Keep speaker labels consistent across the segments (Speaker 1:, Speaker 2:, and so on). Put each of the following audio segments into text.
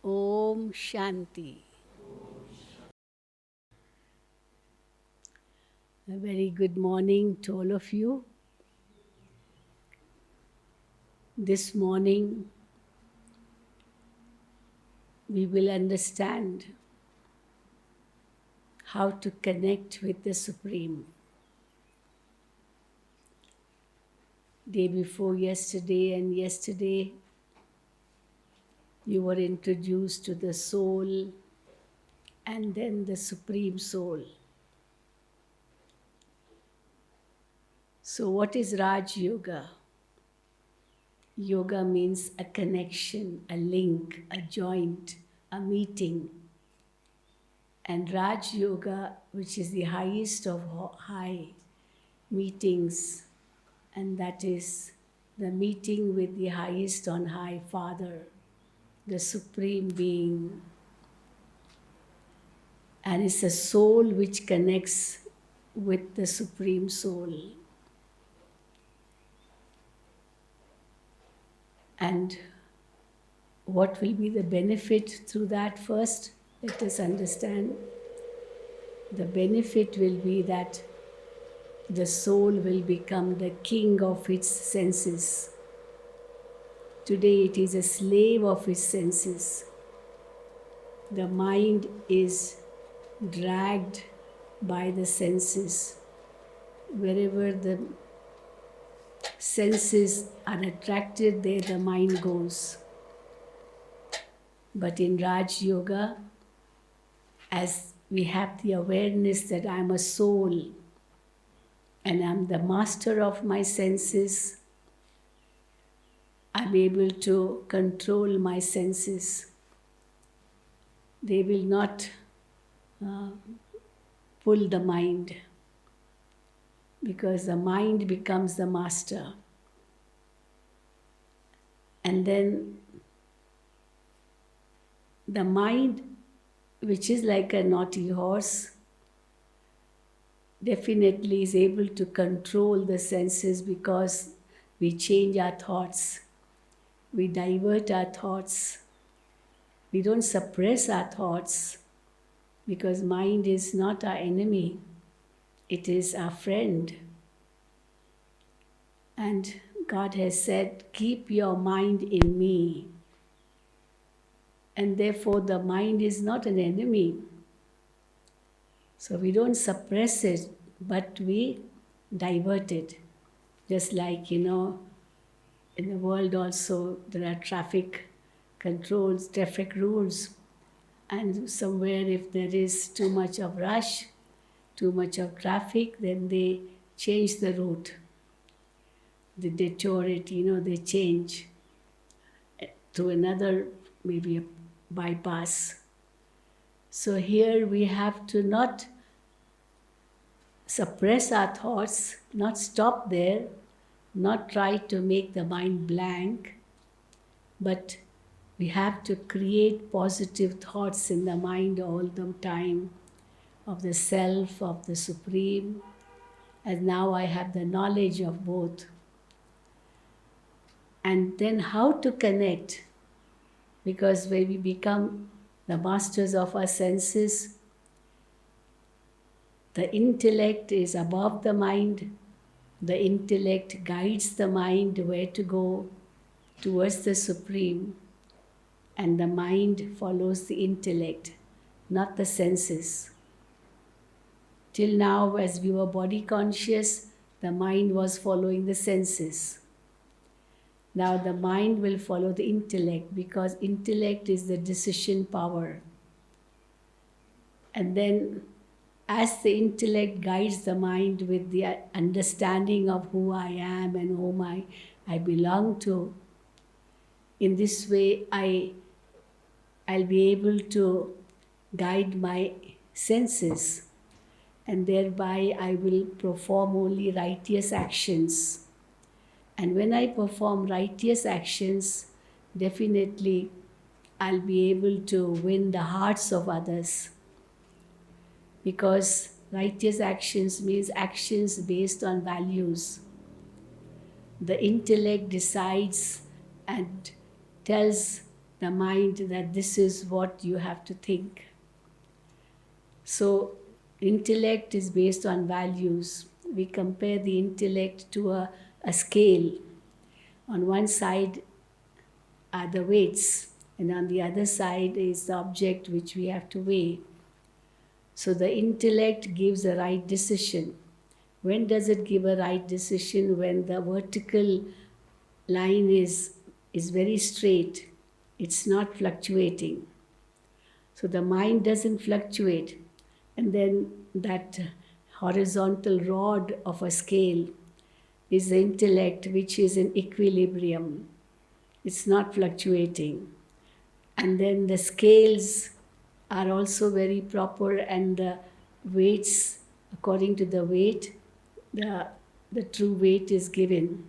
Speaker 1: Om Shanti. A very good morning to all of you. This morning we will understand how to connect with the Supreme. Day before yesterday you were introduced to the soul and then the Supreme Soul. So what is Raj Yoga? Yoga means a connection, a link, a joint, a meeting. And Raj Yoga, which is the highest of high meetings, and that is the meeting with the highest on high Father, the Supreme Being. And it's a soul which connects with the Supreme Soul. And what will be the benefit through that first? Let us understand. The benefit will be that the soul will become the king of its senses. Today it is a slave of its senses. The mind is dragged by the senses. Wherever the senses are attracted, there the mind goes. But in Raj Yoga, as we have the awareness that I am a soul and I am the master of my senses, I am able to control my senses. They will not pull the mind, because the mind becomes the master. And then the mind, which is like a naughty horse, definitely is able to control the senses, because we change our thoughts, we divert our thoughts, we don't suppress our thoughts, because mind is not our enemy, it is our friend. And God has said, keep your mind in me. And therefore the mind is not an enemy. So we don't suppress it, but we divert it. Just like, in the world also there are traffic controls, traffic rules. And somewhere if there is too much of rush, too much of traffic, then they change the route. They detour it, they change to another, maybe a bypass. So here we have to not suppress our thoughts, not stop there, not try to make the mind blank, but we have to create positive thoughts in the mind all the time of the self, of the Supreme. And now I have the knowledge of both. And then how to connect? Because when we become the masters of our senses, the intellect is above the mind. The intellect guides the mind where to go, towards the Supreme. And the mind follows the intellect, not the senses. Till now, as we were body conscious, the mind was following the senses. Now the mind will follow the intellect, because intellect is the decision power. And then as the intellect guides the mind with the understanding of who I am and whom I belong to, in this way I'll be able to guide my senses, and thereby I will perform only righteous actions. And when I perform righteous actions, definitely I'll be able to win the hearts of others. Because righteous actions means actions based on values. The intellect decides and tells the mind that this is what you have to think. So, intellect is based on values. We compare the intellect to a scale. On one side are the weights, and on the other side is the object which we have to weigh. So, the intellect gives a right decision. When does it give a right decision? When the vertical line is very straight, it's not fluctuating. So the mind doesn't fluctuate. And then that horizontal rod of a scale is the intellect, which is in equilibrium. It's not fluctuating. And then the scales are also very proper, and the weights, according to the weight, the true weight is given.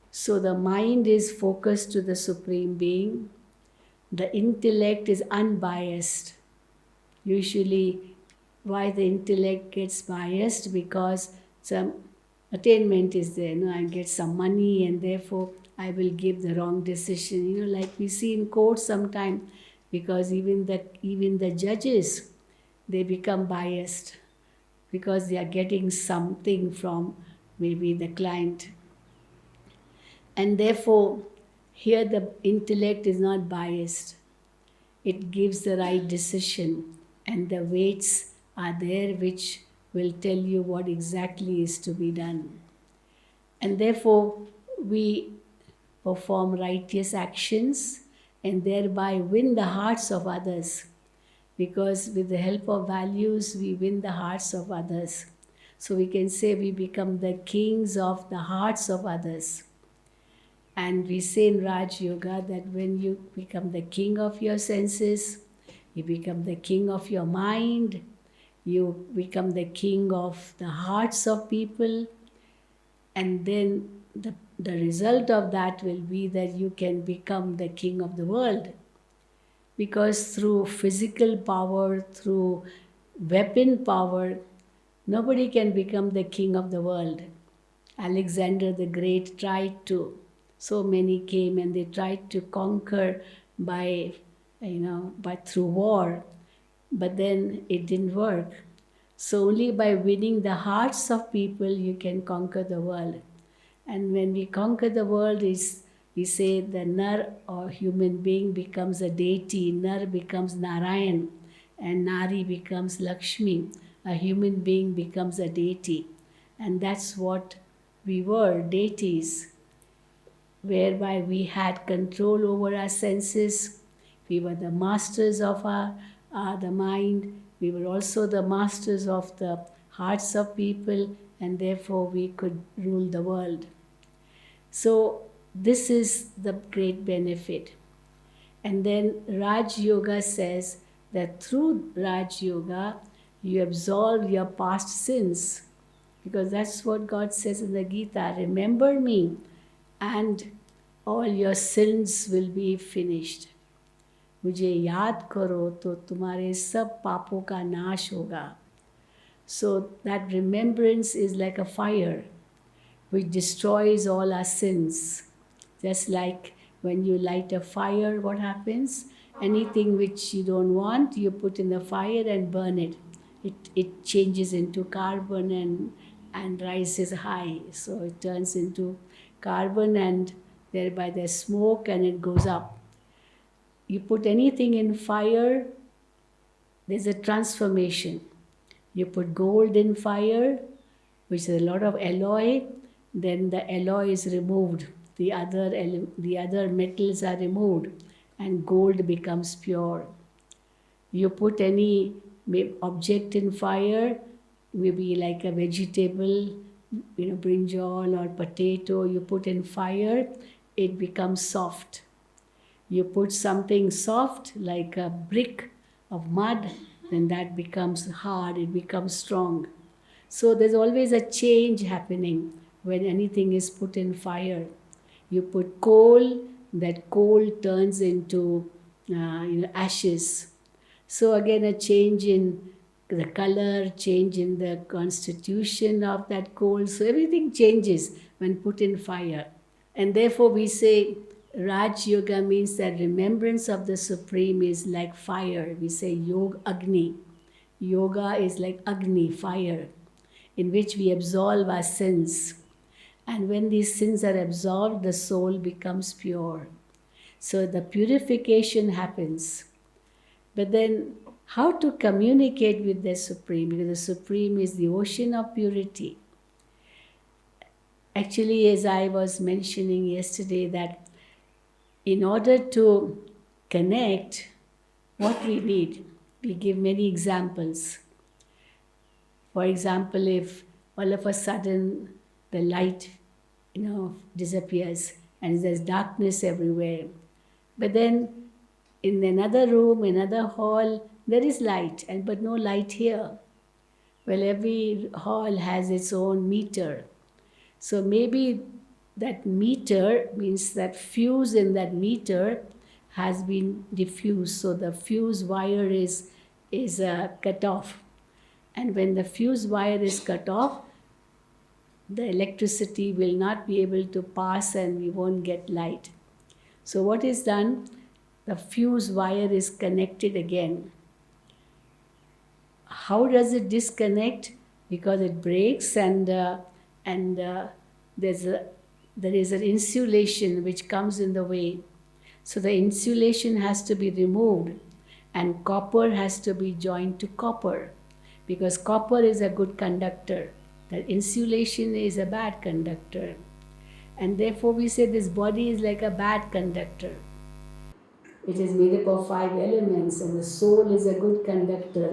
Speaker 1: So the mind is focused to the Supreme Being. The intellect is unbiased. Usually, why the intellect gets biased? Because some attainment is there. I get some money and therefore I will give the wrong decision. Like we see in court sometimes, because even the judges, they become biased because they are getting something from maybe the client. And therefore, here the intellect is not biased. It gives the right decision, and the weights are there which will tell you what exactly is to be done. And therefore, we perform righteous actions and thereby win the hearts of others. Because with the help of values, we win the hearts of others. So we can say we become the kings of the hearts of others. And we say in Raj Yoga that when you become the king of your senses, you become the king of your mind, you become the king of the hearts of people, and then the result of that will be that you can become the king of the world. Because through physical power, through weapon power, nobody can become the king of the world. Alexander the Great tried to. So many came and they tried to conquer by through war, but then it didn't work. So only by winning the hearts of people you can conquer the world. And when we conquer the world, we say the Nar or human being becomes a deity, Nar becomes Narayan, and Nari becomes Lakshmi. A human being becomes a deity. And that's what we were, deities, whereby we had control over our senses. We were the masters of the mind. We were also the masters of the hearts of people, and therefore we could rule the world. So this is the great benefit. And then Raj Yoga says that through Raj Yoga, you absolve your past sins. Because that's what God says in the Gita, remember me and all your sins will be finished. मुझे याद करो तो तुम्हारे सब पापों का नाश होगा. So that remembrance is like a fire which destroys all our sins. Just like when you light a fire, what happens? Anything which you don't want, you put in the fire and burn it. It changes into carbon and rises high. So it turns into carbon, and thereby there's smoke and it goes up. You put anything in fire, there's a transformation. You put gold in fire, which is a lot of alloy, then the alloy is removed. The other metals are removed and gold becomes pure. You put any object in fire, maybe like a vegetable, brinjal or potato, you put in fire, it becomes soft. You put something soft like a brick of mud, then that becomes hard, it becomes strong. So there's always a change happening when anything is put in fire. You put coal, that coal turns into ashes. So again, a change in the color, change in the constitution of that coal. So everything changes when put in fire. And therefore we say Raj Yoga means that remembrance of the Supreme is like fire. We say Yog Agni. Yoga is like Agni, fire, in which we absolve our sins. And when these sins are absolved, the soul becomes pure. So the purification happens. But then, how to communicate with the Supreme? Because the Supreme is the ocean of purity. Actually, as I was mentioning yesterday, that in order to connect, what we need, we give many examples. For example, if all of a sudden the light, disappears and there's darkness everywhere, but then in another room, another hall, there is light, but no light here. Well, every hall has its own meter. So maybe that meter means that fuse in that meter has been diffused. So the fuse wire is cut off. And when the fuse wire is cut off, the electricity will not be able to pass and we won't get light. So what is done? The fuse wire is connected again. How does it disconnect? Because it breaks and there is an insulation which comes in the way. So the insulation has to be removed and copper has to be joined to copper, because copper is a good conductor. The insulation is a bad conductor. And therefore we say this body is like a bad conductor. It is made up of 5 elements, and the soul is a good conductor.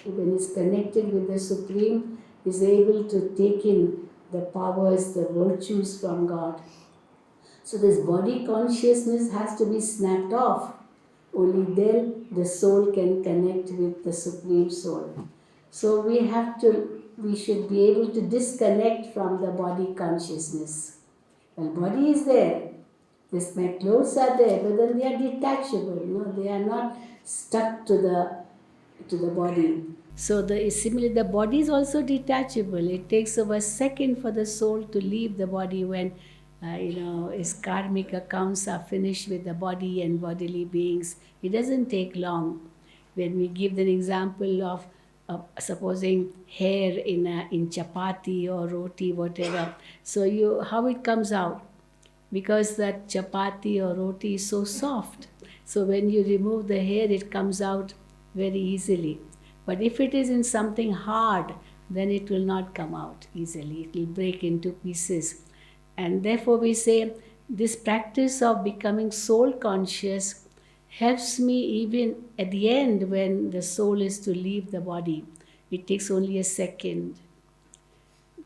Speaker 1: When it's connected with the Supreme, is able to take in the powers, the virtues from God. So this body consciousness has to be snapped off. Only then the soul can connect with the Supreme Soul. So we should be able to disconnect from the body consciousness. Well, body is there. My clothes are there, but then they are detachable. They are not stuck to the body. So similarly, the body is also detachable. It takes over a second for the soul to leave the body when his karmic accounts are finished with the body and bodily beings. It doesn't take long. When we give the example of supposing hair in chapati or roti, whatever. So how it comes out? Because that chapati or roti is so soft. So when you remove the hair, it comes out very easily. But if it is in something hard, then it will not come out easily. It will break into pieces. And therefore we say, this practice of becoming soul conscious helps me even at the end when the soul is to leave the body. It takes only a second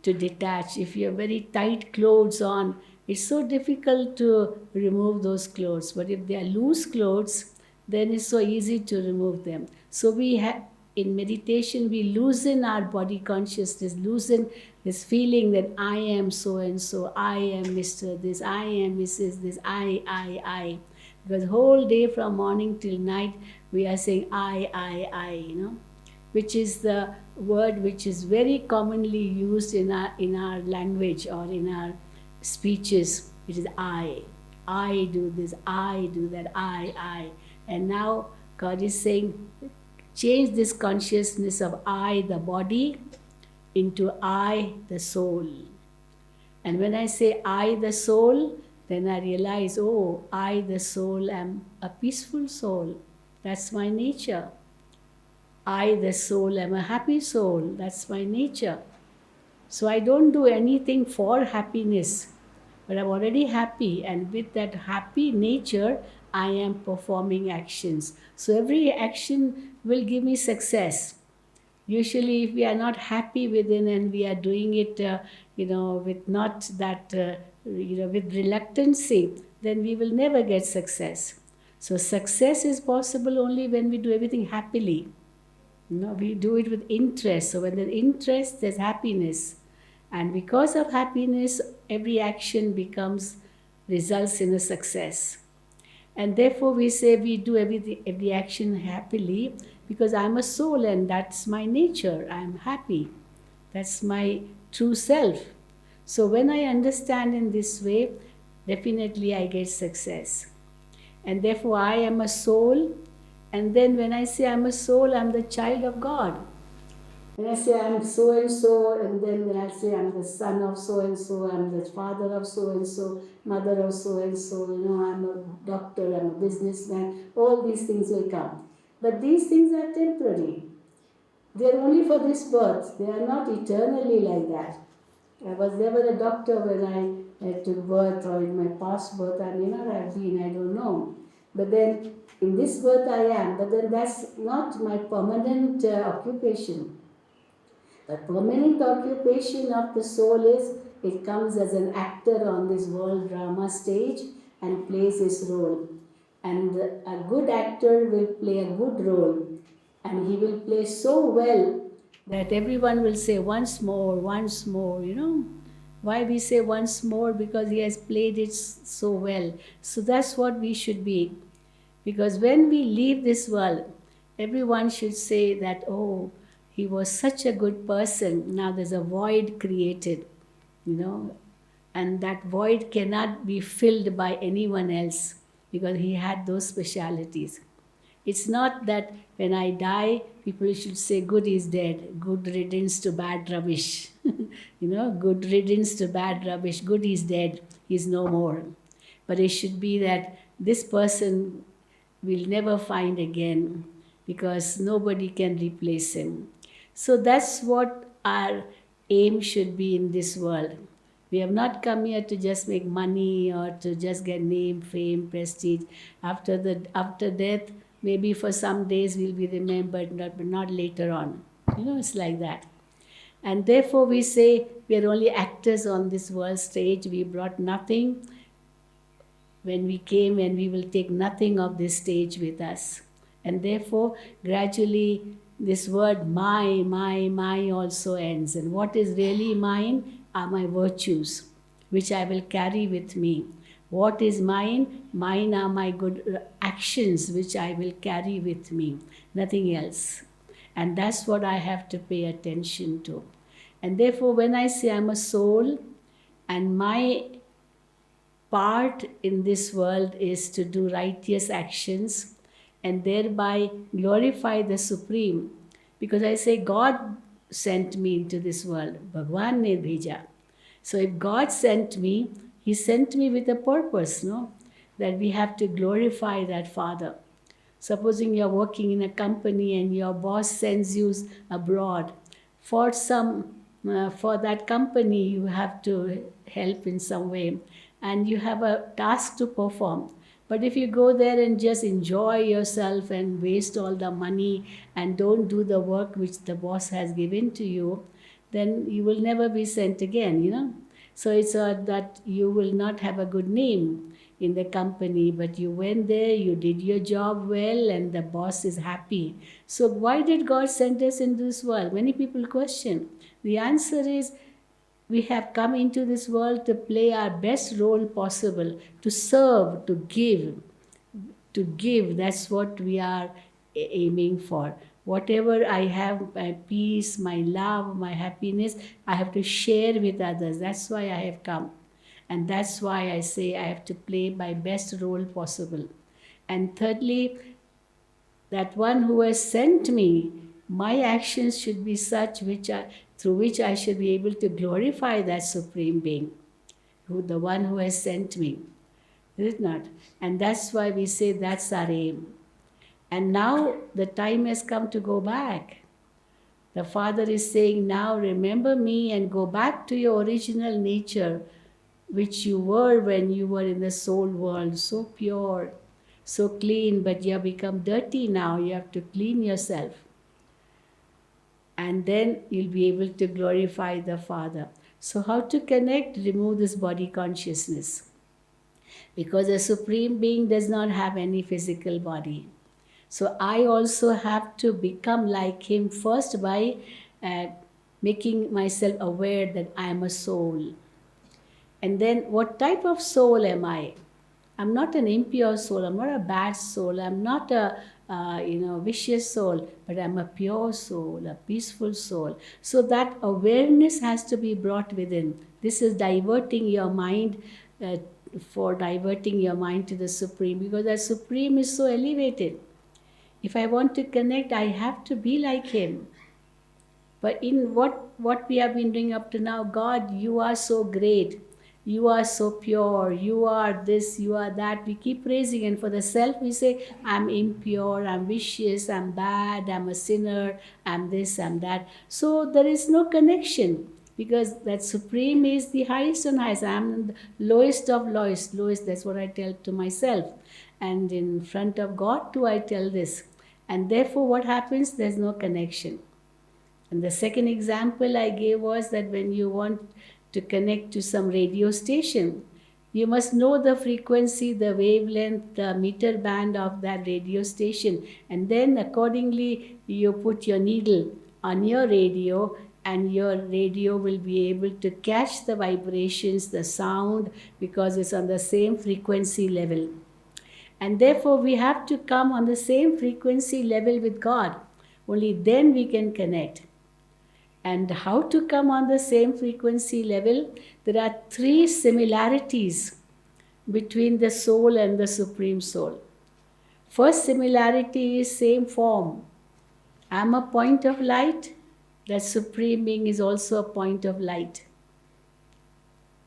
Speaker 1: to detach. If you have very tight clothes on, it's so difficult to remove those clothes. But if they are loose clothes, then it's so easy to remove them. So in meditation, we loosen our body consciousness, loosen this feeling that I am so and so, I am Mr. This, I am Mrs. This, I. Because whole day from morning till night, we are saying I, which is the word which is very commonly used in our language or in our speeches. It is I do this, I do that, I. And now God is saying, change this consciousness of I, the body, into I, the soul. And when I say I, the soul, then I realize, oh, I, the soul, am a peaceful soul. That's my nature. I, the soul, am a happy soul. That's my nature. So I don't do anything for happiness, but I'm already happy. And with that happy nature, I am performing actions. So every action will give me success. Usually, if we are not happy within and we are doing it, with not that, with reluctancy, then we will never get success. So success is possible only when we do everything happily. We do it with interest. So when there's interest, there's happiness. And because of happiness, every action results in a success. And therefore we say we do every action happily because I'm a soul and that's my nature. I'm happy. That's my true self. So when I understand in this way, definitely I get success. And therefore I am a soul. And then when I say I'm a soul, I'm the child of God. When I say I'm so and so, and then when I say I'm the son of so and so, I'm the father of so and so, mother of so and so, I'm a doctor, I'm a businessman, all these things will come. But these things are temporary. They are only for this birth. They are not eternally like that. I was never a doctor when I took birth, or in my past birth I may not have been, I don't know. But then in this birth I am, but then that's not my permanent occupation. The permanent occupation of the soul is it comes as an actor on this world drama stage and plays his role. And a good actor will play a good role, and he will play so well that everyone will say once more. Why we say once more? Because he has played it so well. So that's what we should be. Because when we leave this world, everyone should say that, oh, he was such a good person. Now there's a void created, you know, and that void cannot be filled by anyone else because he had those specialities. It's not that when I die, people should say, good is dead, good riddance to bad rubbish. Good riddance to bad rubbish, good is dead, he's no more. But it should be that this person we'll never find again because nobody can replace him. So that's what our aim should be in this world. We have not come here to just make money or to just get name, fame, prestige. After death, maybe for some days we'll be remembered, but not later on. It's like that. And therefore we say we are only actors on this world stage. We brought nothing when we came, and we will take nothing of this stage with us. And therefore, gradually, this word my also ends. And what is really mine are my virtues, which I will carry with me. What is mine? Mine are my good actions, which I will carry with me. Nothing else. And that's what I have to pay attention to. And therefore, when I say I'm a soul, and my part in this world is to do righteous actions and thereby glorify the Supreme. Because I say God sent me into this world. Bhagwan ne bheja. So if God sent me, He sent me with a purpose, no? That we have to glorify that Father. Supposing you're working in a company and your boss sends you abroad for for that company, you have to help in some way, and you have a task to perform. But if you go there and just enjoy yourself and waste all the money and don't do the work which the boss has given to you, then you will never be sent again. So it's that you will not have a good name in the company, but you went there, you did your job well, and the boss is happy. So why did God send us into this world? Many people question. The answer is, we have come into this world to play our best role possible, to serve, to give. To give, that's what we are aiming for. Whatever I have, my peace, my love, my happiness, I have to share with others. That's why I have come. And that's why I say I have to play my best role possible. And thirdly, that one who has sent me, my actions should be such through which I should be able to glorify that Supreme Being, the one who has sent me. Is it not? And that's why we say that's our aim. And now the time has come to go back. The Father is saying, now remember me and go back to your original nature, which you were when you were in the soul world, so pure, so clean, but you have become dirty now. You have to clean yourself. And then you'll be able to glorify the Father. So how to connect? Remove this body consciousness. Because the Supreme Being does not have any physical body. So I also have to become like Him first by making myself aware that I am a soul. And then what type of soul am I? I'm not an impure soul. I'm not a bad soul. I'm not a vicious soul, but I'm a pure soul, a peaceful soul. So that awareness has to be brought within. This is diverting your mind for diverting your mind to the Supreme, because that Supreme is so elevated. If I want to connect, I have to be like Him. But in what we have been doing up to now, God, you are so great. You are so pure. You are this, you are that. We keep praising. And for the self, we say, I'm impure, I'm vicious, I'm bad, I'm a sinner, I'm this, I'm that. So there is no connection, because that Supreme is the highest and highest. I'm the lowest of lowest, lowest. That's what I tell to myself. And in front of God too, I tell this. And therefore, what happens? There's no connection. And the second example I gave was that when you want to connect to some radio station, you must know the frequency, the wavelength, the meter band of that radio station. And then accordingly, you put your needle on your radio, and your radio will be able to catch the vibrations, the sound, because it's on the same frequency level. And therefore, we have to come on the same frequency level with God. Only then we can connect. And how to come on the same frequency level? There are 3 similarities between the soul and the Supreme Soul. First similarity is same form. I am a point of light. The Supreme Being is also a point of light.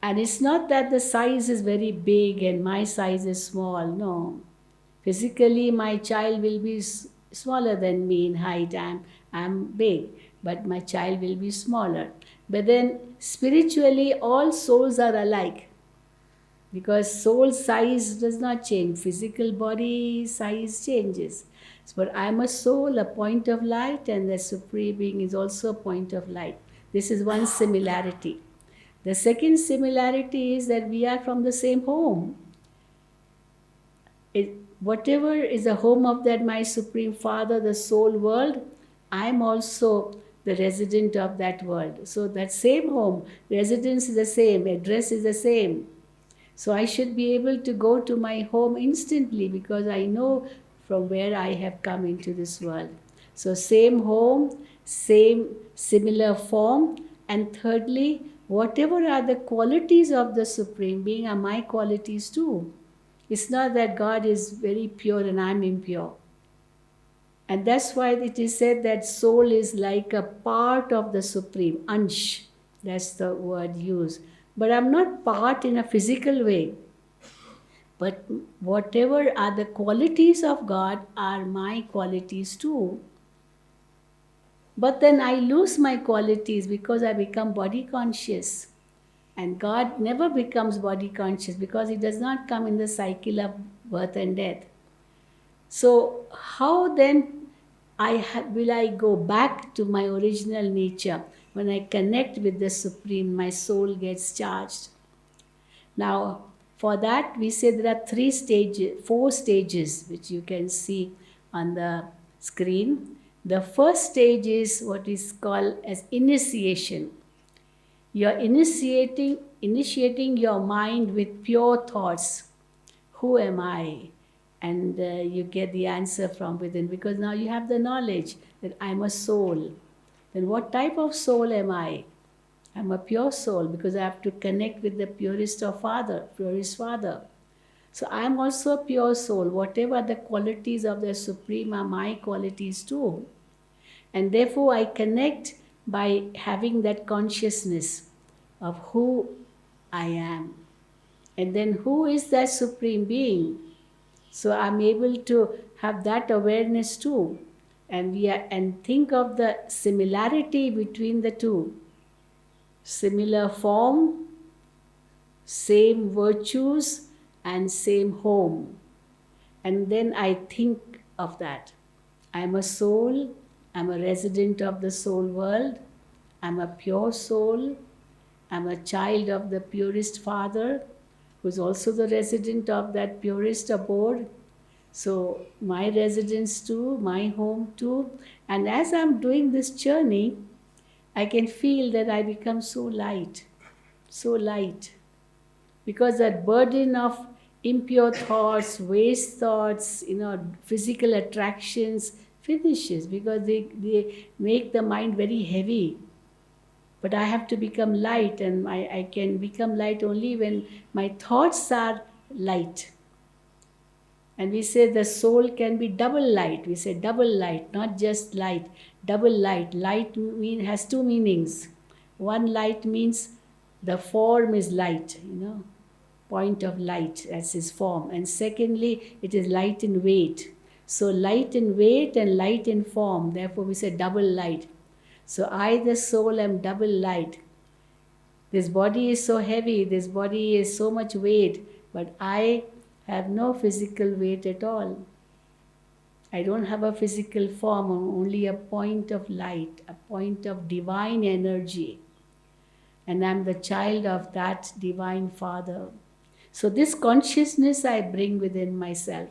Speaker 1: And it's not that the size is very big and my size is small. No. Physically, my child will be smaller than me in height. I'm big, but my child will be smaller. But then spiritually, all souls are alike, because soul size does not change. Physical body size changes. But I'm a soul, a point of light, and the Supreme Being is also a point of light. This is one similarity. The second similarity is that we are from the same home. Whatever is the home of that my Supreme Father, the soul world, I am also the resident of that world. So that same home, residence is the same, address is the same. So I should be able to go to my home instantly, because I know from where I have come into this world. So same home, same similar form. And thirdly, whatever are the qualities of the Supreme Being are my qualities too. It's not that God is very pure and I'm impure. And that's why it is said that soul is like a part of the Supreme, Ansh. That's the word used. But I'm not part in a physical way. But whatever are the qualities of God are my qualities too. But then I lose my qualities because I become body conscious. And God never becomes body conscious, because He does not come in the cycle of birth and death. So how then will I go back to my original nature? When I connect with the Supreme, my soul gets charged. Now, for that, we say there are 4 stages, which you can see on the screen. The first stage is what is called as initiation. You're initiating your mind with pure thoughts. Who am I? And you get the answer from within, because now you have the knowledge that I'm a soul. Then what type of soul am I? I'm a pure soul, because I have to connect with the purest Father. So I'm also a pure soul. Whatever the qualities of the Supreme are my qualities too. And therefore I connect by having that consciousness of who I am. And then who is that Supreme Being? So I'm able to have that awareness too. And think of the similarity between the two. Similar form, same virtues, and same home. And then I think of that. I'm a soul, I'm a resident of the soul world, I'm a pure soul, I'm a child of the purest Father, who is also the resident of that purest abode. So my residence too, my home too. And as I'm doing this journey, I can feel that I become so light. Because that burden of impure thoughts, waste thoughts, physical attractions finishes, because they make the mind very heavy. But I have to become light, and I can become light only when my thoughts are light. And we say the soul can be double light. We say double light, not just light, double light. Light has two meanings. One light means the form is light, point of light, that's his form. And secondly, it is light in weight. So light in weight and light in form. Therefore, we say double light. So I, the soul, am double light. This body is so heavy, this body is so much weight, but I have no physical weight at all. I don't have a physical form, only a point of light, a point of divine energy. And I'm the child of that divine Father. So this consciousness I bring within myself.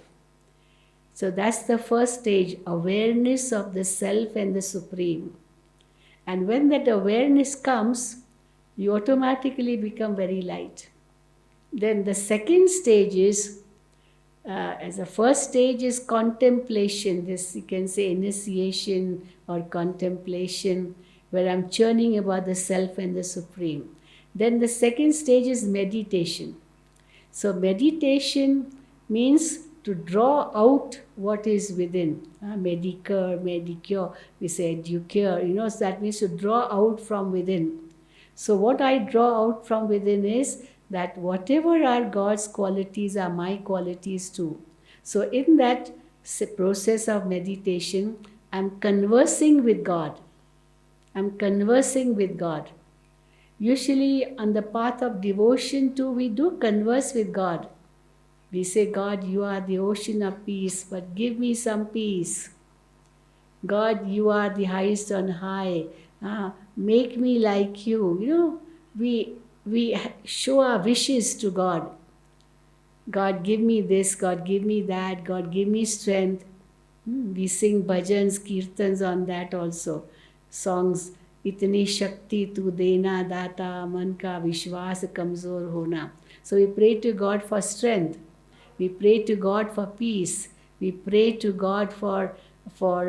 Speaker 1: So that's the first stage, awareness of the self and the supreme. And when that awareness comes, you automatically become very light. Then the second stage is, as the first stage is contemplation, this you can say initiation or contemplation, where I'm churning about the self and the supreme. Then the second stage is meditation. So meditation means to draw out what is within. Medicure, we say educare, so that means to draw out from within. So what I draw out from within is that whatever are God's qualities are my qualities too. So in that process of meditation, I'm conversing with God. I'm conversing with God. Usually on the path of devotion too, we do converse with God. We say, God, you are the ocean of peace, but give me some peace. God, you are the highest on high. Make me like you. We show our wishes to God. God, give me this. God, give me that. God, give me strength. We sing bhajans, kirtans on that also. Songs, itni shakti tu dena data, man ka vishwas kamzor hona. So we pray to God for strength. We pray to God for peace. We pray to God for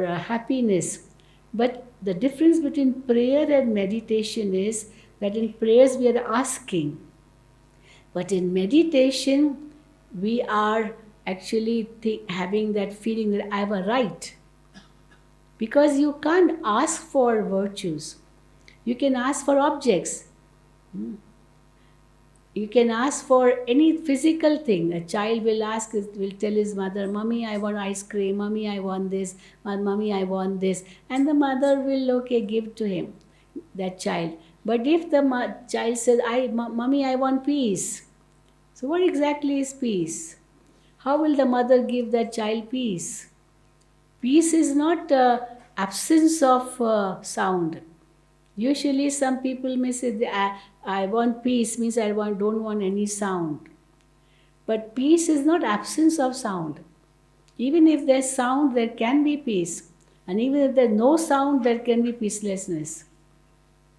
Speaker 1: happiness. But the difference between prayer and meditation is that in prayers we are asking. But in meditation, we are actually having that feeling that I have a right. Because you can't ask for virtues. You can ask for objects. You can ask for any physical thing. A child will tell his mother, Mommy, I want ice cream. Mommy, I want this. Mommy, I want this. And the mother will, give to him, that child. But if the child says, Mommy, I want peace. So what exactly is peace? How will the mother give that child peace? Peace is not absence of sound. Usually some people may say, I want peace, means I don't want any sound. But peace is not absence of sound. Even if there's sound, there can be peace. And even if there's no sound, there can be peacelessness.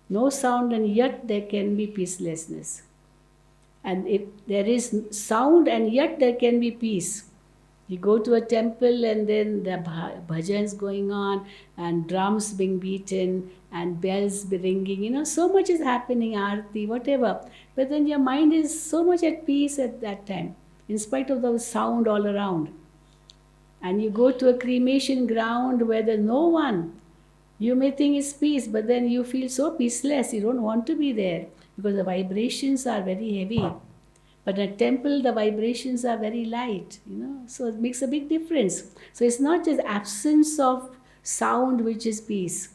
Speaker 1: No sound and yet there can be peacelessness. And if there is sound and yet there can be peace. You go to a temple and then the bhajans going on and drums being beaten and bells be ringing. So much is happening, aarti, whatever. But then your mind is so much at peace at that time, in spite of the sound all around. And you go to a cremation ground where there's no one. You may think it's peace, but then you feel so peaceless. You don't want to be there because the vibrations are very heavy. But at temple, the vibrations are very light, so it makes a big difference. So it's not just absence of sound which is peace.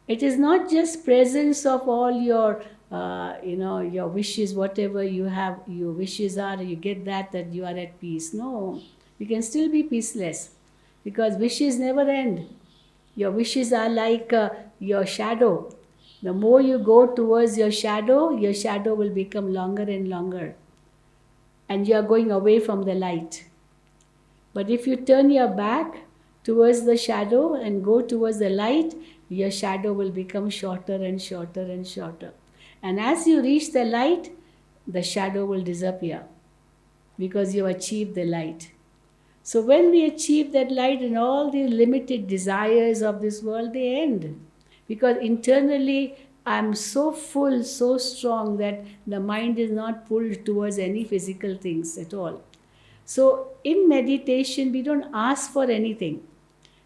Speaker 1: It is not just presence of all your, your wishes, whatever you have, your wishes are, you get that you are at peace. No, you can still be peaceless because wishes never end. Your wishes are like your shadow. The more you go towards your shadow will become longer and longer. And you are going away from the light. But if you turn your back towards the shadow and go towards the light, your shadow will become shorter and shorter and shorter. And as you reach the light, the shadow will disappear because you achieved the light. So when we achieve that light and all the limited desires of this world, they end. Because internally I'm so full, so strong that the mind is not pulled towards any physical things at all. So in meditation, we don't ask for anything.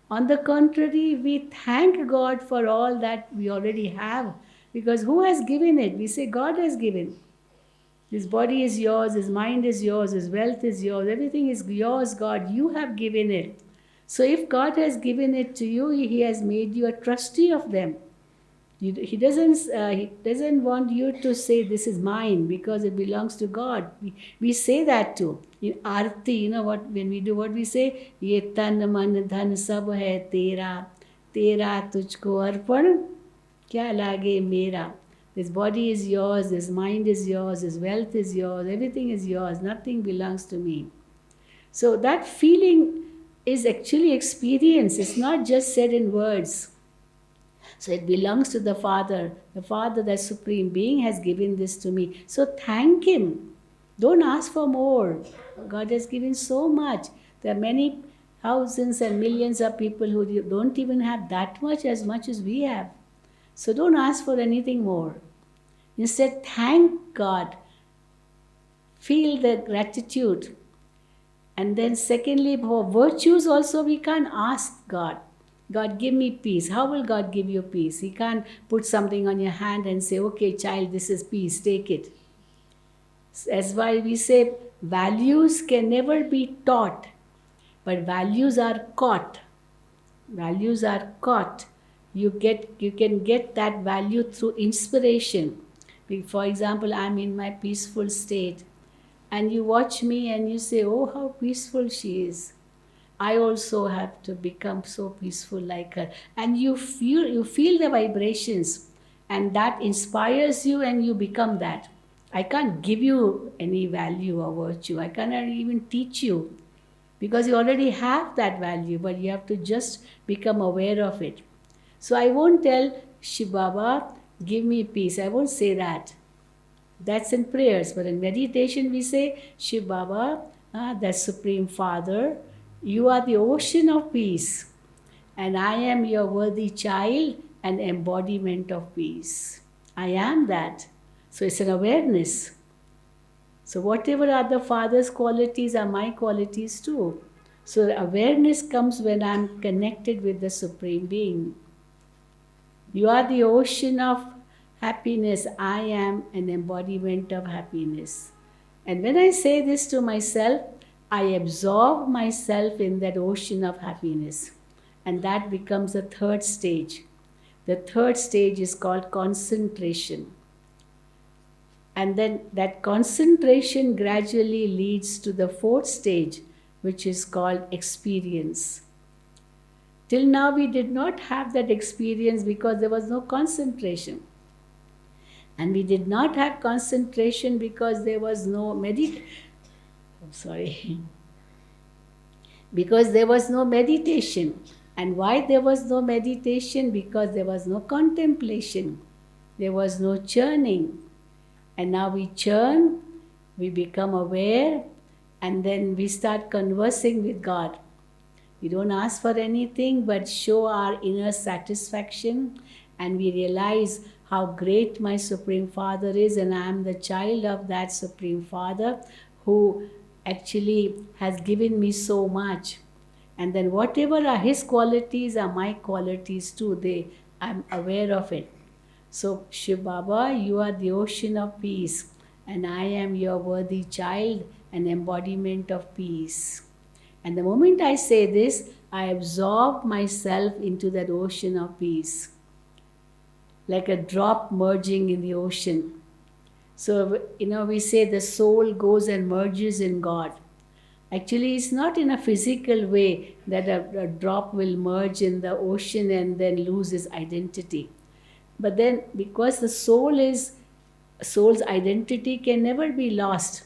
Speaker 1: On the contrary, we thank God for all that we already have, because who has given it? We say God has given. His body is yours, his mind is yours, his wealth is yours, everything is yours, God. You have given it. So if God has given it to you, he has made you a trustee of them. He doesn't want you to say this is mine because it belongs to God. We say that too. In Arti, what when we do what we say, Ye tan man dhan sab hai tera, tera tujhko arpan, kya lage mera. This body is yours, this mind is yours, this wealth is yours, everything is yours, nothing belongs to me. So that feeling is actually experience. It's not just said in words. So it belongs to the Father. The Father, the Supreme Being, has given this to me. So thank Him. Don't ask for more. God has given so much. There are many thousands and millions of people who don't even have that much as we have. So don't ask for anything more. Instead, thank God. Feel the gratitude. And then secondly, for virtues also we can't ask God. God, give me peace. How will God give you peace? He can't put something on your hand and say, okay, child, this is peace, take it. That's why we say values can never be taught, but values are caught. Values are caught. You can get that value through inspiration. For example, I'm in my peaceful state, and you watch me and you say, oh, how peaceful she is. I also have to become so peaceful like her. And you feel the vibrations, and that inspires you and you become that. I can't give you any value or virtue. I cannot even teach you because you already have that value, but you have to just become aware of it. So I won't tell Shiv Baba, give me peace. I won't say that. That's in prayers. But in meditation we say, Shiv Baba, the Supreme Father, you are the ocean of peace, and I am your worthy child and embodiment of peace. I am that. So it's an awareness. So whatever are the Father's qualities are my qualities too. So awareness comes when I'm connected with the Supreme Being. You are the ocean of happiness. I am an embodiment of happiness. And when I say this to myself, I absorb myself in that ocean of happiness. And that becomes the third stage. The third stage is called concentration. And then that concentration gradually leads to the fourth stage, which is called experience. Till now we did not have that experience because there was no concentration. And we did not have concentration because there was no because there was no meditation. And why there was no meditation? Because there was no contemplation. There was no churning. And now we churn, we become aware, and then we start conversing with God. We don't ask for anything but show our inner satisfaction, and we realize how great my Supreme Father is, and I am the child of that Supreme Father who actually has given me so much. And then whatever are His qualities are my qualities too. I'm aware of it. So Shiv Baba, you are the ocean of peace, and I am your worthy child, an embodiment of peace. And the moment I say this, I absorb myself into that ocean of peace, like a drop merging in the ocean. So, we say the soul goes and merges in God. Actually, it's not in a physical way that a drop will merge in the ocean and then lose its identity. But then, because the soul's identity can never be lost.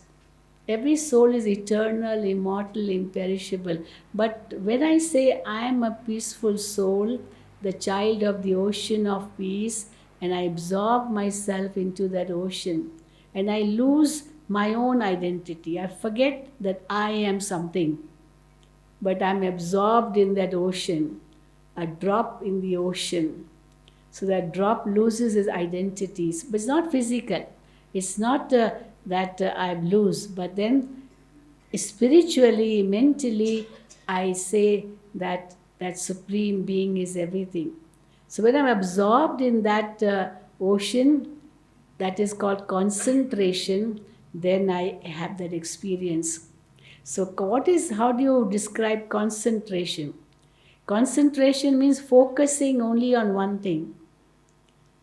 Speaker 1: Every soul is eternal, immortal, imperishable. But when I say I am a peaceful soul, the child of the ocean of peace, and I absorb myself into that ocean, and I lose my own identity. I forget that I am something, but I'm absorbed in that ocean, a drop in the ocean. So that drop loses its identities, but it's not physical. It's not that I'm loose, but then spiritually, mentally, I say that that supreme being is everything. So when I'm absorbed in that ocean, that is called concentration, then I have that experience. So how do you describe concentration? Concentration means focusing only on one thing.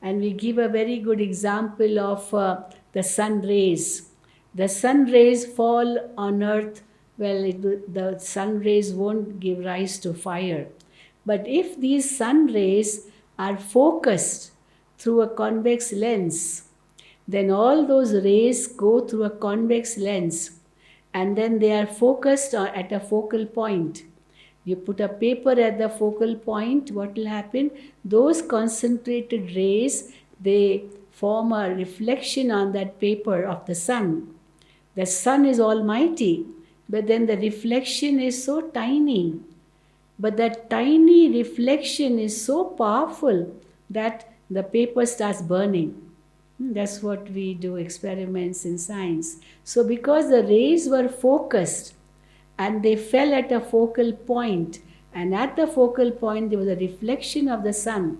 Speaker 1: And we give a very good example of the sun rays. The sun rays fall on earth. Well, the sun rays won't give rise to fire. But if these sun rays are focused through a convex lens, then all those rays go through a convex lens, and then they are focused at a focal point. You put a paper at the focal point, what will happen? Those concentrated rays, they form a reflection on that paper of the sun. The sun is almighty, but then the reflection is so tiny. But that tiny reflection is so powerful that the paper starts burning. That's what we do experiments in science. So because the rays were focused and they fell at a focal point, and at the focal point there was a reflection of the sun,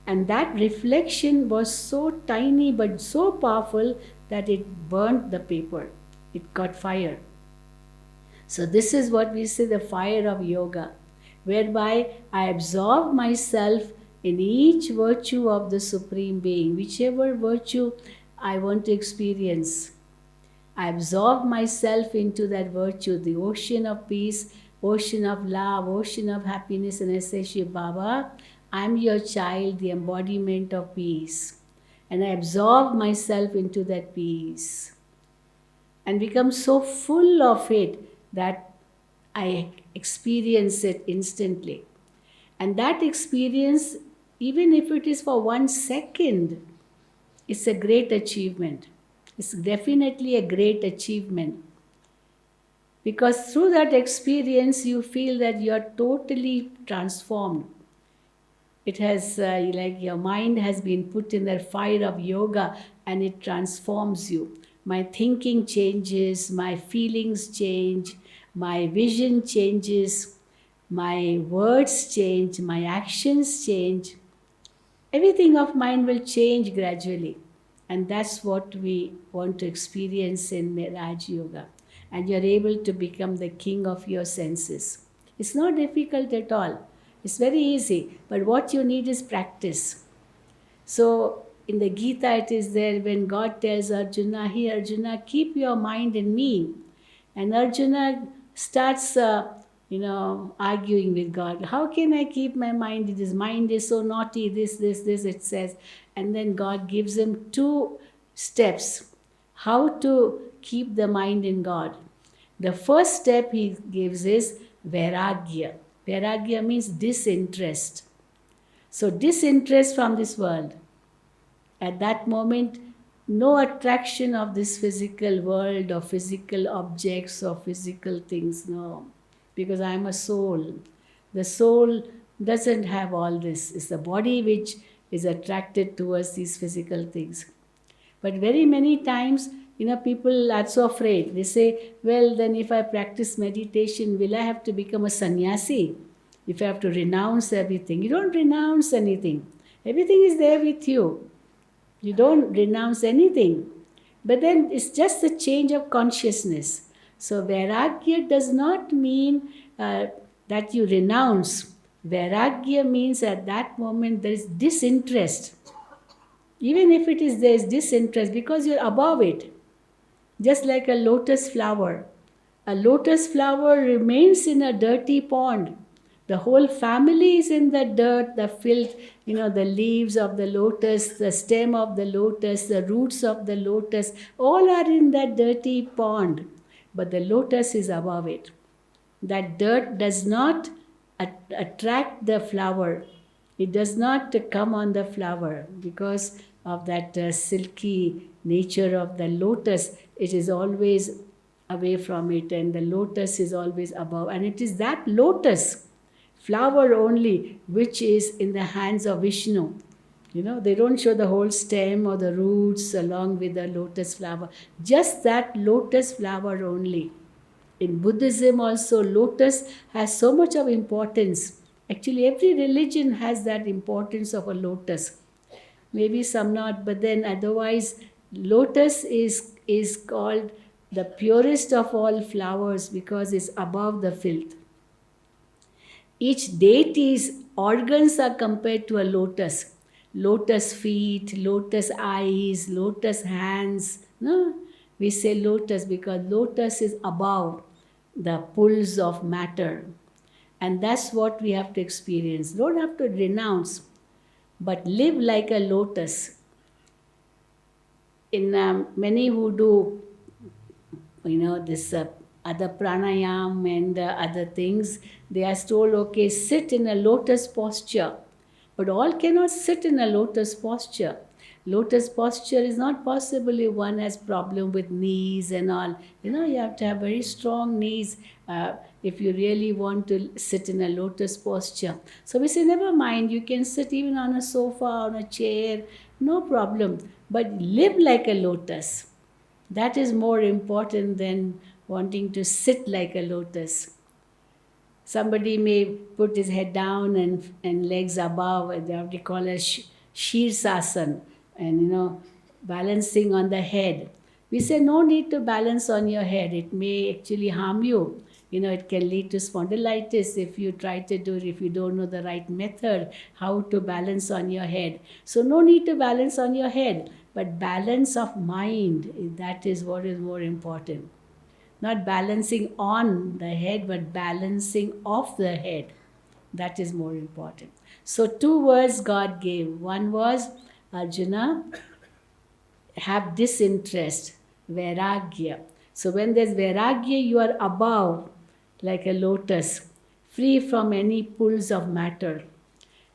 Speaker 1: and that reflection was so tiny but so powerful that it burnt the paper. It caught fire. So this is what we say, the fire of yoga, whereby I absorb myself in each virtue of the Supreme Being, whichever virtue I want to experience. I absorb myself into that virtue, the ocean of peace, ocean of love, ocean of happiness, and I say, Shiv Baba, I'm your child, the embodiment of peace. And I absorb myself into that peace and become so full of it that I experience it instantly. And that experience, even if it is for 1 second, it's a great achievement. It's definitely a great achievement. Because through that experience, you feel that you are totally transformed. It has, like your mind has been put in the fire of yoga and it transforms you. My thinking changes, my feelings change, my vision changes, my words change, my actions change. Everything of mine will change gradually. And that's what we want to experience in Raj Yoga. And you're able to become the king of your senses. It's not difficult at all. It's very easy. But what you need is practice. So in the Gita it is there when God tells Arjuna, "Hey Arjuna, keep your mind in me." And Arjuna starts, arguing with God. How can I keep my mind? His mind is so naughty, this, it says. And then God gives him 2 steps how to keep the mind in God. The first step he gives is vairagya. Vairagya means disinterest. So disinterest from this world. At that moment, no attraction of this physical world or physical objects or physical things, no. Because I am a soul. The soul doesn't have all this. It's the body which is attracted towards these physical things. But very many times, people are so afraid. They say, well, then if I practice meditation, will I have to become a sannyasi? If I have to renounce everything. You don't renounce anything. Everything is there with you. You don't renounce anything. But then it's just a change of consciousness. So vairagya does not mean that you renounce. Vairagya means at that moment there is disinterest. Even if there is disinterest, because you're above it. Just like a lotus flower. A lotus flower remains in a dirty pond. The whole family is in the dirt, the filth, the leaves of the lotus, the stem of the lotus, the roots of the lotus, all are in that dirty pond. But the lotus is above it. That dirt does not attract the flower. It does not come on the flower because of that silky nature of the lotus. It is always away from it, and the lotus is always above. And it is that lotus flower only which is in the hands of Vishnu. They don't show the whole stem or the roots along with the lotus flower. Just that lotus flower only. In Buddhism also, lotus has so much of importance. Actually, every religion has that importance of a lotus. Maybe some not, but then otherwise, lotus is called the purest of all flowers because it's above the filth. Each deity's organs are compared to a lotus. Lotus feet, lotus eyes, lotus hands. No? We say lotus because lotus is above the pulls of matter. And that's what we have to experience. Don't have to renounce, but live like a lotus. In many who do this other pranayam and other things, they are told, okay, sit in a lotus posture. But all cannot sit in a lotus posture. Lotus posture is not possible if one has problem with knees and all. You have to have very strong knees if you really want to sit in a lotus posture. So we say, never mind, you can sit even on a sofa, on a chair, no problem. But live like a lotus. That is more important than wanting to sit like a lotus. Somebody may put his head down and legs above, and they have to call it Shirsasana, and balancing on the head. We say no need to balance on your head. It may actually harm you. It can lead to spondylitis if you try to do it, if you don't know the right method, how to balance on your head. So no need to balance on your head, but balance of mind, that is what is more important. Not balancing on the head, but balancing off the head. That is more important. So, two words God gave. One was, Arjuna, have disinterest, vairagya. So, when there's vairagya, you are above, like a lotus, free from any pulls of matter.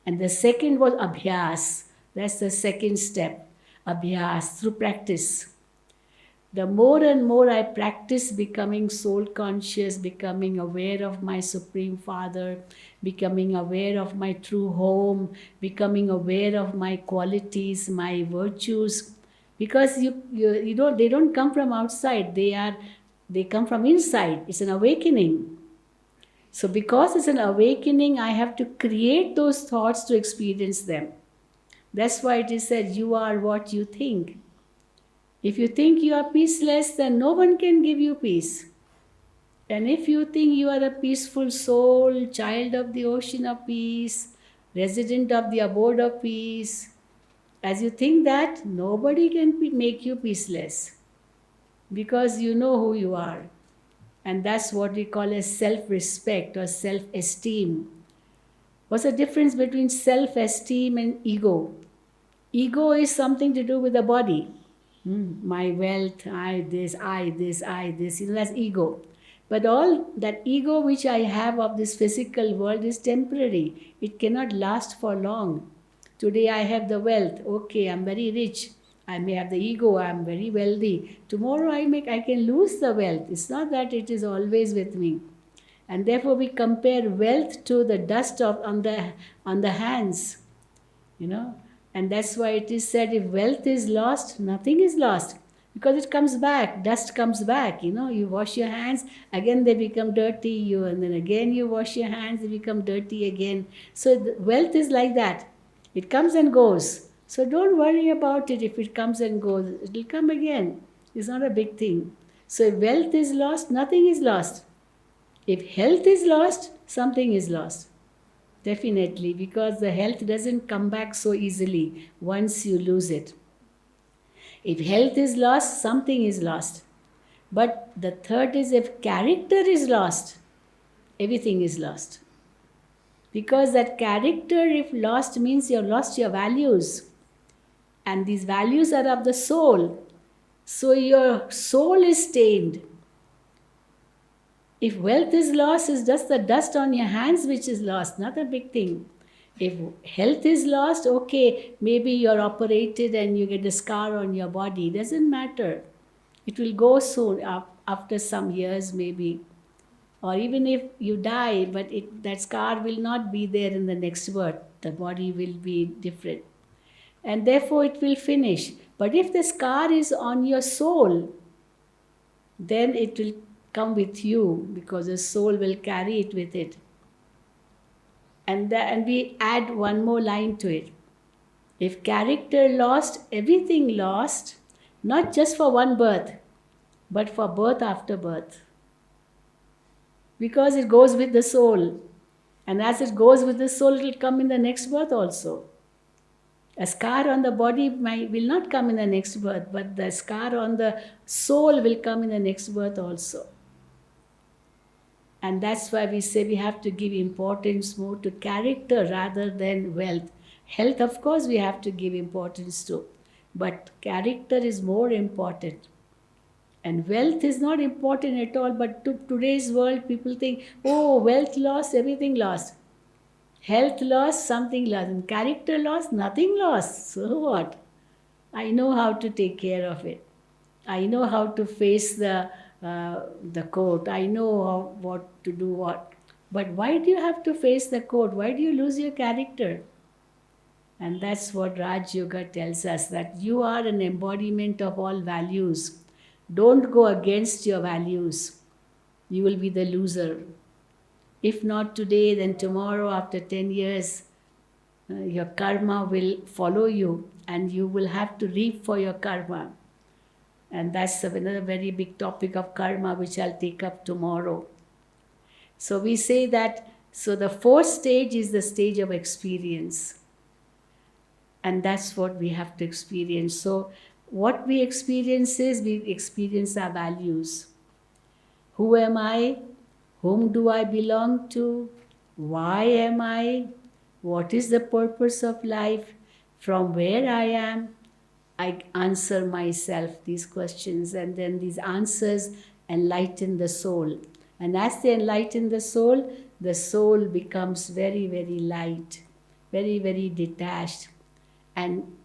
Speaker 1: And the second was abhyas. That's the second step. Abhyas, through practice. The more and more I practice becoming soul conscious, becoming aware of my Supreme Father, becoming aware of my true home, becoming aware of my qualities, my virtues, because they don't come from outside, they come from inside. It's an awakening. So because it's an awakening, I have to create those thoughts to experience them. That's why it is said, you are what you think. If you think you are peaceless, then no one can give you peace. And if you think you are a peaceful soul, child of the ocean of peace, resident of the abode of peace, as you think that, nobody can make you peaceless because you know who you are. And that's what we call as self-respect or self-esteem. What's the difference between self-esteem and ego? Ego is something to do with the body. My wealth, I this, that's ego. But all that ego which I have of this physical world is temporary. It cannot last for long. Today I have the wealth. Okay, I'm very rich. I may have the ego, I'm very wealthy. Tomorrow I can lose the wealth. It's not that it is always with me. And therefore we compare wealth to the dust on the hands. And that's why it is said, if wealth is lost, nothing is lost. Because it comes back, dust comes back. You wash your hands, again they become dirty. And then again you wash your hands, they become dirty again. So wealth is like that. It comes and goes. So don't worry about it if it comes and goes. It will come again. It's not a big thing. So if wealth is lost, nothing is lost. If health is lost, something is lost. Definitely, because the health doesn't come back so easily once you lose it. If health is lost, something is lost. But the third is, if character is lost, everything is lost. Because that character, if lost, means you have lost your values. And these values are of the soul. So your soul is stained. If wealth is lost, it's just the dust on your hands which is lost, not a big thing. If health is lost, okay, maybe you're operated and you get a scar on your body. It doesn't matter. It will go soon, after some years maybe. Or even if you die, but that scar will not be there in the next birth. The body will be different. and therefore it will finish. But if the scar is on your soul, then it will come with you, because the soul will carry it with it. And we add one more line to it. If character lost, everything lost, not just for one birth, but for birth after birth. Because it goes with the soul. And as it goes with the soul, it will come in the next birth also. A scar on the body will not come in the next birth, but the scar on the soul will come in the next birth also. And that's why we say we have to give importance more to character rather than wealth. Health, of course, we have to give importance to, but character is more important. And wealth is not important at all, but to today's world, people think, oh, wealth lost, everything lost. Health lost, something lost. And character lost, nothing lost. So what? I know how to take care of it. I know how to face the court. I know what to do what. But why do you have to face the court? Why do you lose your character? And that's what Raj Yoga tells us, that you are an embodiment of all values. Don't go against your values. You will be the loser. If not today, then tomorrow, after 10 years, your karma will follow you and you will have to reap for your karma. And that's another very big topic of karma, which I'll take up tomorrow. So we say that, so the fourth stage is the stage of experience. And that's what we have to experience. So what we experience is, we experience our values. Who am I? Whom do I belong to? Why am I? What is the purpose of life? From where I am? I answer myself these questions, and then these answers enlighten the soul. And as they enlighten the soul becomes very, very light, very, very detached, and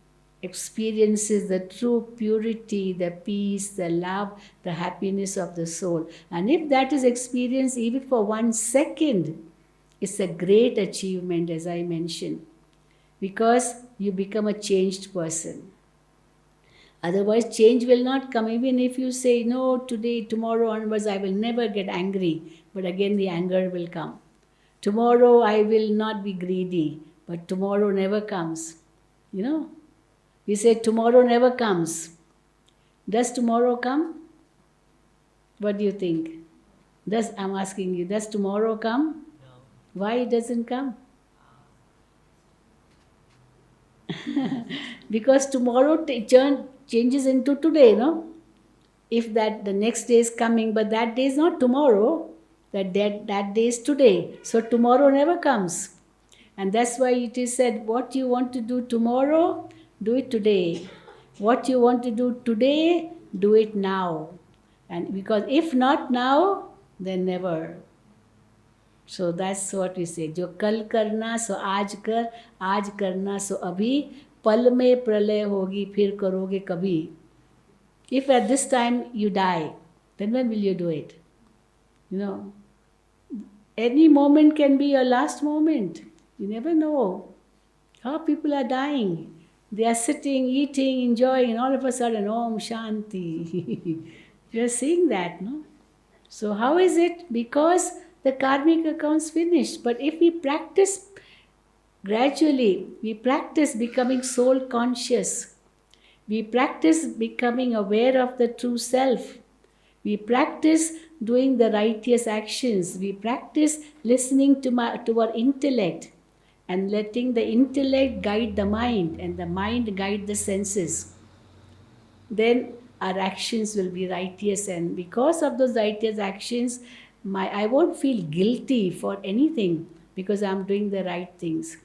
Speaker 1: experiences the true purity, the peace, the love, the happiness of the soul. And if that is experienced even for 1 second, it's a great achievement, as I mentioned, because you become a changed person. Otherwise, change will not come. Even if you say, no, today, tomorrow onwards, I will never get angry. But again, the anger will come. Tomorrow, I will not be greedy. But tomorrow never comes. You know, we say tomorrow never comes. Does tomorrow come? What do you think? I'm asking you, does tomorrow come?
Speaker 2: No.
Speaker 1: Why it doesn't come? Because tomorrow changes into today, no? If that the next day is coming, but that day is not tomorrow, that day is today. So tomorrow never comes. And that's why it is said, what you want to do tomorrow, do it today. What you want to do today, do it now. And because if not now, then never. So that's what we say. जो कल करना सो आज कर, आज करना सो अभी, पल में प्रलय होगी फिर करोगे कभी. If at this time you die, then when will you do it? You know, any moment can be your last moment. You never know how people are dying. They are sitting, eating, enjoying, and all of a sudden, Om Shanti. You are seeing that, no? So how is it? Because the karmic account's finished. But if we practice gradually, we practice becoming soul conscious. We practice becoming aware of the true self. We practice doing the righteous actions. We practice listening to our intellect and letting the intellect guide the mind and the mind guide the senses. Then our actions will be righteous, and because of those righteous actions, I won't feel guilty for anything because I'm doing the right things.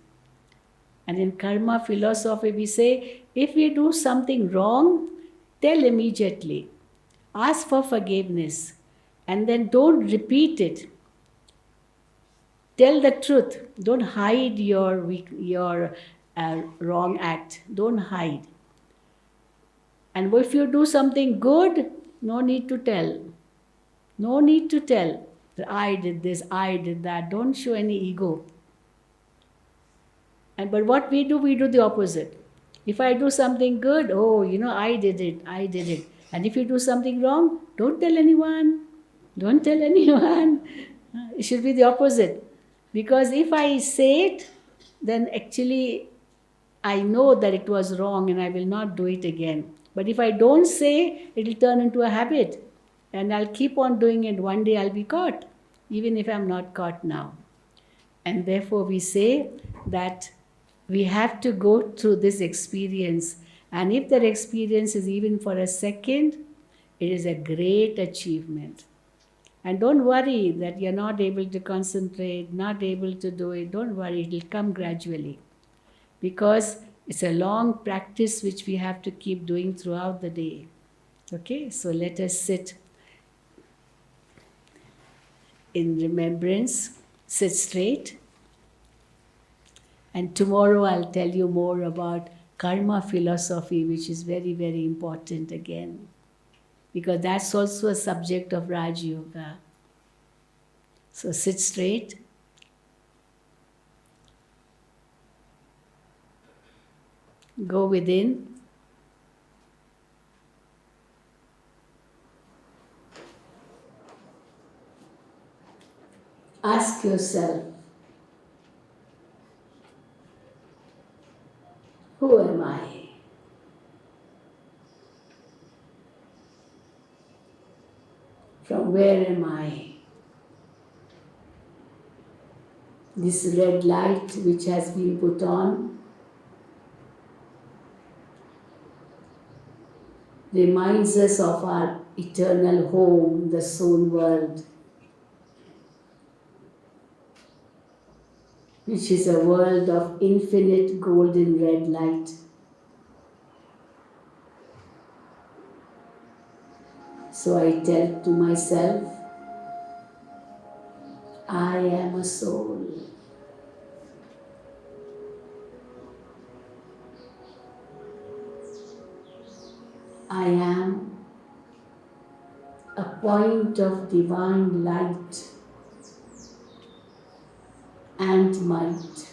Speaker 1: And in karma philosophy, we say, if we do something wrong, tell immediately. Ask for forgiveness. And then don't repeat it. Tell the truth. Don't hide your wrong act. Don't hide. And if you do something good, no need to tell. No need to tell that I did this, I did that. Don't show any ego. But what we do the opposite. If I do something good, oh, I did it, I did it. And if you do something wrong, don't tell anyone. Don't tell anyone. It should be the opposite. Because if I say it, then actually I know that it was wrong and I will not do it again. But if I don't say, it will turn into a habit. And I'll keep on doing it. One day I'll be caught, even if I'm not caught now. And therefore, we say that we have to go through this experience. And if that experience is even for a second, it is a great achievement. And don't worry that you're not able to concentrate, not able to do it. Don't worry, it will come gradually. Because it's a long practice which we have to keep doing throughout the day. Okay, so let us sit in remembrance, sit straight. And tomorrow I'll tell you more about karma philosophy, which is very, very important again. Because that's also a subject of Raj Yoga. So sit straight. Go within. Ask yourself, who am I? From where am I? This red light which has been put on reminds us of our eternal home, the soul world, which is a world of infinite golden red light. So I tell to myself, I am a soul. I am a point of divine light and might.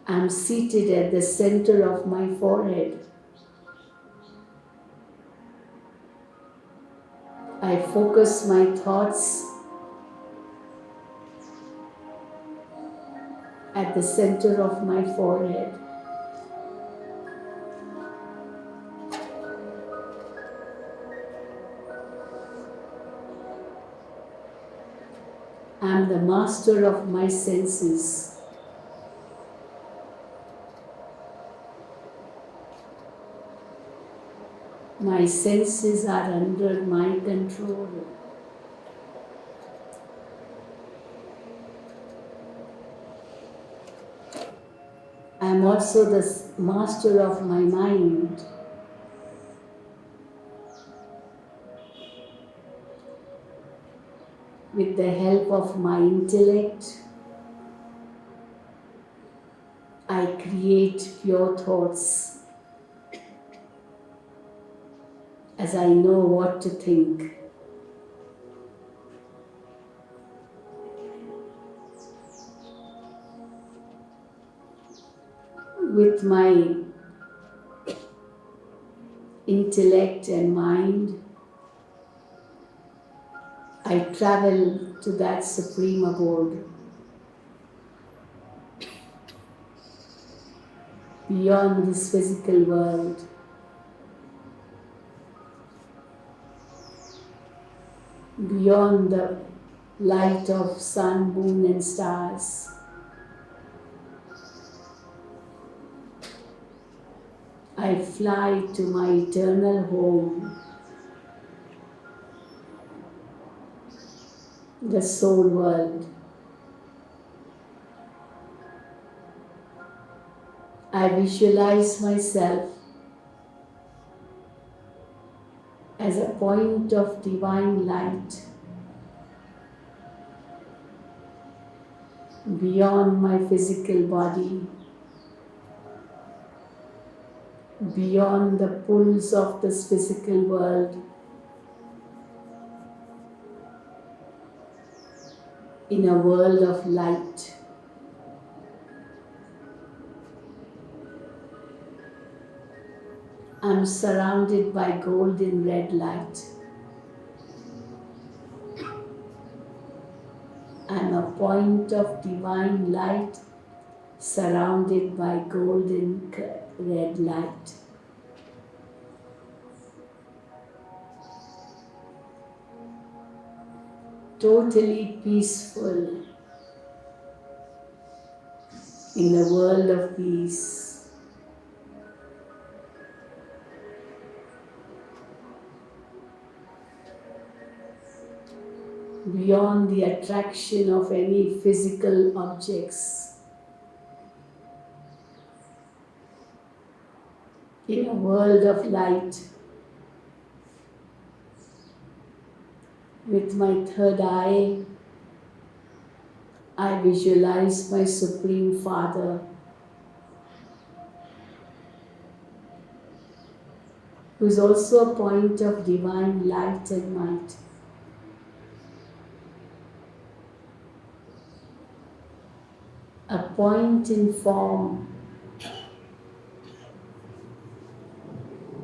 Speaker 1: I am seated at the center of my forehead. I focus my thoughts at the center of my forehead. I am the master of my senses. My senses are under my control. I am also the master of my mind. With the help of my intellect, I create pure thoughts as I know what to think. With my intellect and mind, I travel to that supreme abode, beyond this physical world. Beyond the light of sun, moon and stars. I fly to my eternal home, the soul world. I visualize myself as a point of divine light beyond my physical body, beyond the pulls of this physical world. in a world of light. I'm surrounded by golden red light. I'm a point of divine light surrounded by golden red light. Totally peaceful in a world of peace. Beyond the attraction of any physical objects. In a world of light. With my third eye, I visualize my Supreme Father, who is also a point of divine light and might. A point in form,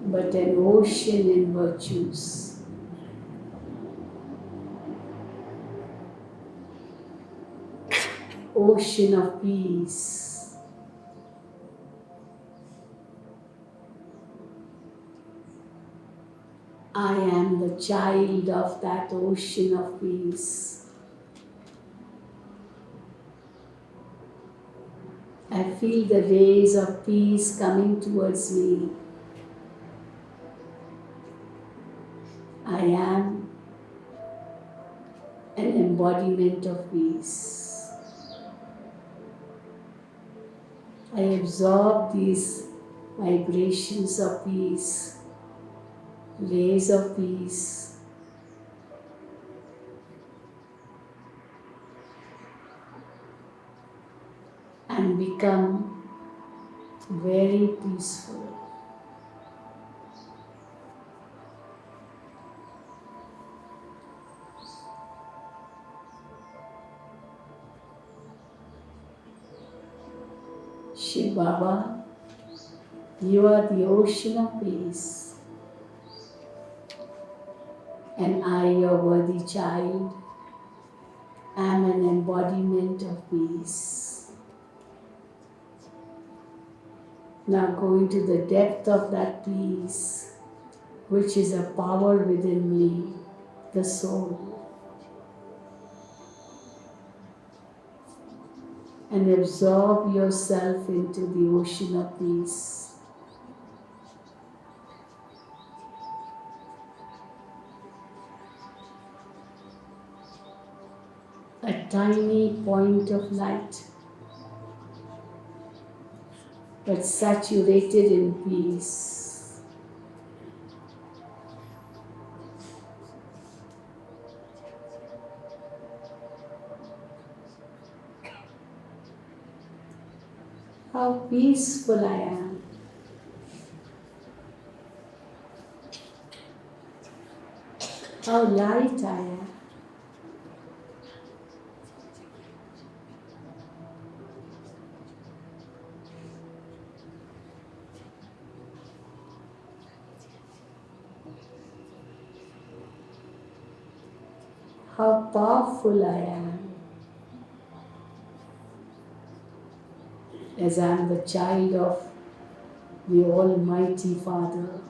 Speaker 1: but an ocean in virtues. Ocean of peace. I am the child of that ocean of peace. I feel the rays of peace coming towards me. I am an embodiment of peace. I absorb these vibrations of peace, rays of peace. And become very peaceful. Shiv Baba, you are the ocean of peace, and I, your worthy child, am an embodiment of peace. Now go into the depth of that peace, which is a power within me, the soul, and absorb yourself into the ocean of peace. A tiny point of light, but saturated in peace. How peaceful I am. How light I am. How powerful I am, as I am the child of the Almighty Father.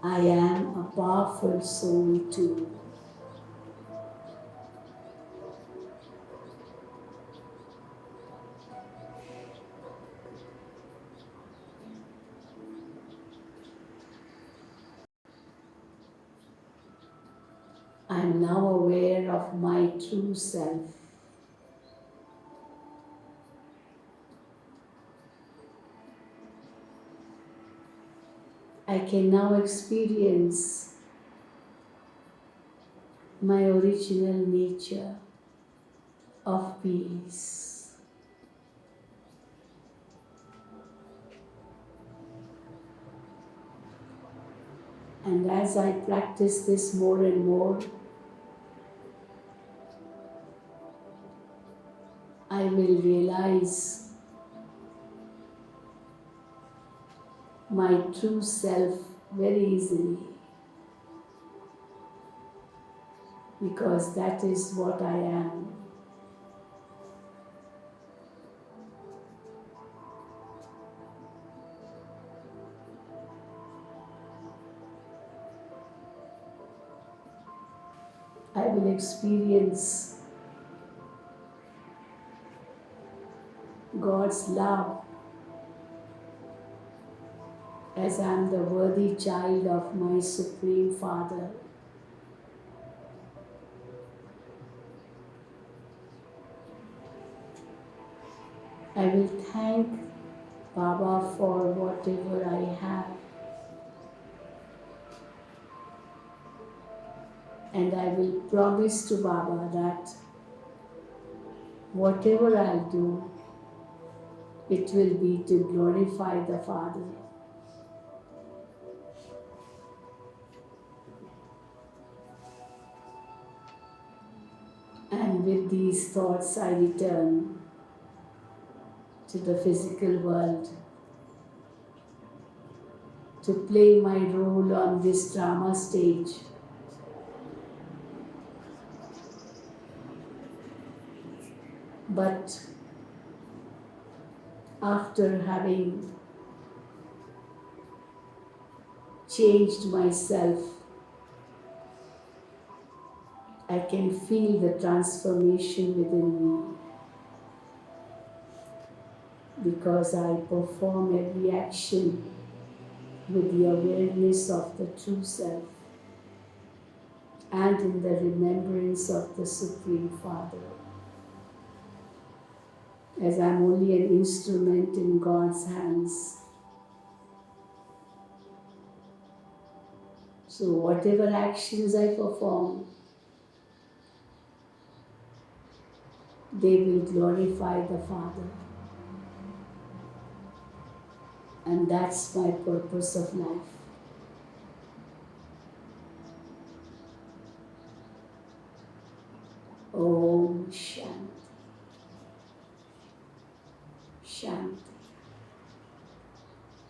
Speaker 1: I am a powerful soul too. I am now aware of my true self. I can now experience my original nature of peace. And as I practice this more and more, I will realize my true self very easily, because that is what I am. I will experience God's love as I am the worthy child of my Supreme Father. I will thank Baba for whatever I have, and I will promise to Baba that whatever I'll do, it will be to glorify the Father. And with these thoughts, I return to the physical world to play my role on this drama stage. But after having changed myself, I can feel the transformation within me, because I perform every action with the awareness of the true self and in the remembrance of the Supreme Father, as I'm only an instrument in God's hands. So whatever actions I perform, they will glorify the Father. And that's my purpose of life. Om Shanti. Shanti.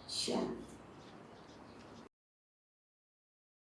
Speaker 1: Shanti.